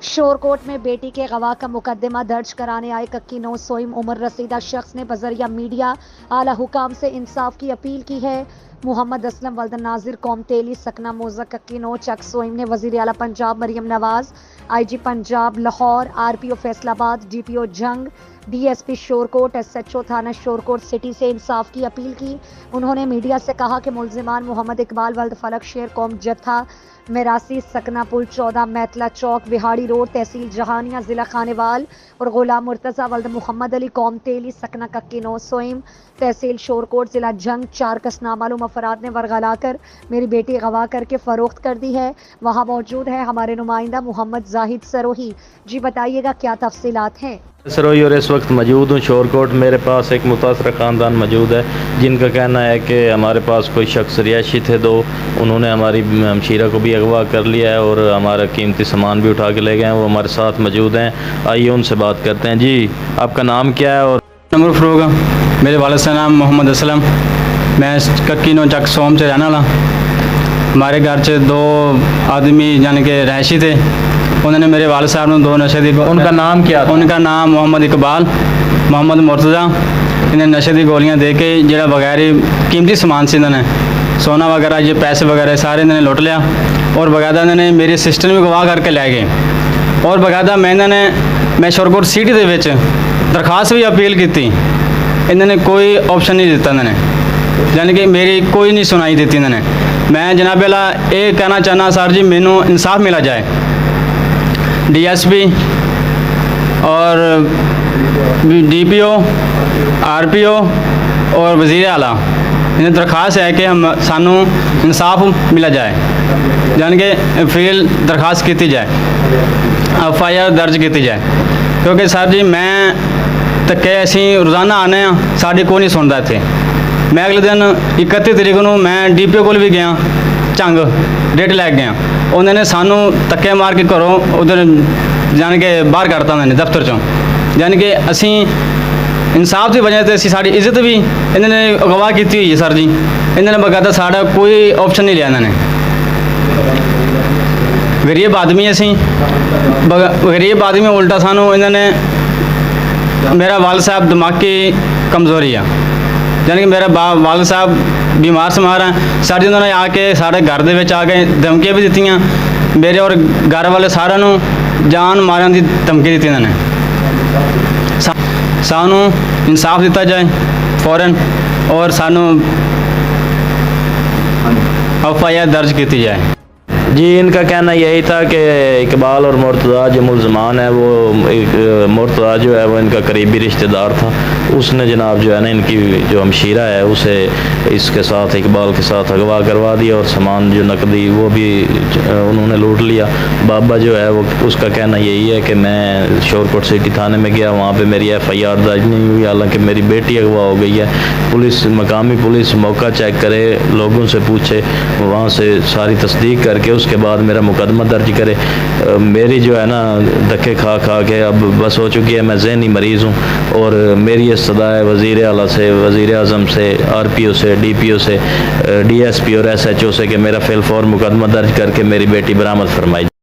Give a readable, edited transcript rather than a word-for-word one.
शोरकोट में बेटी के गवाह का मुकदमा दर्ज कराने आए कक्की नौ सोइम उम्र रसीदा शख्स ने बजरिया मीडिया आला हुकाम से इंसाफ की अपील की है। मोहम्मद असलम वल्द नाजिर कौम तेली सकना मोजा कक्की नौ चक सोइम ने वजीर आला Punjab Maryam Nawaz, IG Punjab Lahore, RPO Faisalabad, DPO जंग, DSP शोरकोट, SHO थाना शोरकोट सिटी से इंसाफ की अपील की। उन्होंने मीडिया से कहा कि मुलजिमान मोहम्मद इकबाल वल्द फलक शेर कौम जत्था मेरासी सकना पुल 14 मैतला चौक विहाड़ी रोड तहसील जहानिया जिला खानेवाल और गुलाम मुर्तज़ा वल्द मोहम्मद अली कौम तेली सकना कक्की नौ सोइम तहसील शोरकोट जिला जंग 4 कसनामालूम अफराद ने वरगला कर मेरी बेटी गवाह करके फरोख्त कर दी है। वहाँ मौजूद है हमारे नुमाइंदा मोहम्मद जाहिद सरोही। जी बताइएगा क्या तफसीलात हैं। सरोही और इस वक्त मौजूद हूँ शोरकोट। मेरे पास एक मुतासरा ख़ानदान मौजूद है जिनका कहना है कि हमारे पास कोई शख्स रिहायशी थे दो, उन्होंने हमारी हमशीरा को भी अगवा कर लिया है और हमारा कीमती सामान भी उठा के ले गए हैं। वो हमारे साथ मौजूद हैं, आइए उनसे बात करते हैं। जी आपका नाम क्या है? और नंबर फरोगा, मेरे वालिद का नाम मोहम्मद असलम, मैं कक्की नौ चक सोम से रहने वाला। हमारे घर से दो आदमी यानी कि रहायशी थे, उन्होंने मेरे वालिद साहब ने दो नशे दी। उनका नाम क्या था? उनका नाम मोहम्मद इकबाल, मोहम्मद मुर्तज़ा। इन्हें नशे दी गोलियां दे के जरा बगैर कीमती सामान से इन्होंने सोना वगैरह ये पैसे वगैरह सारे इन्होंने लुट लिया और बकायदा इन्होंने मेरी सिस्टर भी गवाह करके लै गए और बकायदा मैं शोरकोट सिटी दे विच दरखास्त भी अपील की, इन्होंने कोई ऑप्शन नहीं दिता, इन्होंने यानी कि मेरी कोई नहीं सुनाई दी इन्होंने। मैं जनाब वाला ये कहना चाहना सर जी मैनू इंसाफ मिला जाए। DSP और DPO, RPO और वज़ीर आला इन्हें दरख्वास्त है कि हम सानू इंसाफ मिला जाए, यानी कि फील दरख्वास्त की जाए, FIR दर्ज की जाए। क्योंकि सर जी मैं धक्के असी रोज़ाना आने साड़ी कोई नहीं सुनता इतने। मैं अगले दिन 31 तरीक को मैं DPO को भी गया झंग डेट लै गया, उन्होंने सानू धक्के मार के घरों उधर जाने के बाहर कढ़ता उन्होंने दफ्तर चों, यानी कि असी इंसाफ की वजह से असी साड़ी इज्जत भी इन्होंने अगवा की हुई है। सर जी इन्होंने बकायदा साड़ा कोई ऑप्शन नहीं लिया, इन्होंने गरीब आदमी असी गरीब आदमी उल्टा सानू इन्होंने मेरा वालिद साहब दिमागी कमज़ोरी है, यानी कि मेरा वालिद साहब बीमार समार हैं। सर जी उन्होंने आके साढ़े घर दे विच आके धमकियां भी दित्तियां, मेरे और घर वाले सारे नू जान मारन की धमकी दी इन्होंने। सानू इंसाफ दिता जाए फौरन और सानू FIR दर्ज की जाए। जी इनका कहना यही था कि इकबाल और मुर्तज़ा जो मुलजमान है वो मुर्तज़ा जो है वो इनका करीबी रिश्तेदार था, उसने जनाब जो है ना इनकी जो हमशीरा है उसे इसके साथ इकबाल के साथ अगवा करवा दिया और सामान जो नकदी वो भी उन्होंने लूट लिया। बाबा जो है वो उसका कहना यही है कि मैं शोरकोट सिटी थाने में गया, वहाँ पे मेरी FIR दर्ज नहीं हुई, हालांकि मेरी बेटी अगवा हो गई है। पुलिस मकामी पुलिस मौका चेक करे, लोगों से पूछे, वहाँ से सारी तस्दीक करके उसके बाद मेरा मुकदमा दर्ज करे। मेरी जो है ना धक्के खा खा के अब बस हो चुकी है, मैं ज़हनी मरीज़ हूँ और मेरी इस्तदा है वज़ीर आला से, वज़ीर आज़म से, RPO से, DPO से, DSP और SHO से कि मेरा फ़िलफ़ौर मुकदमा दर्ज करके मेरी बेटी बरामद फरमाई।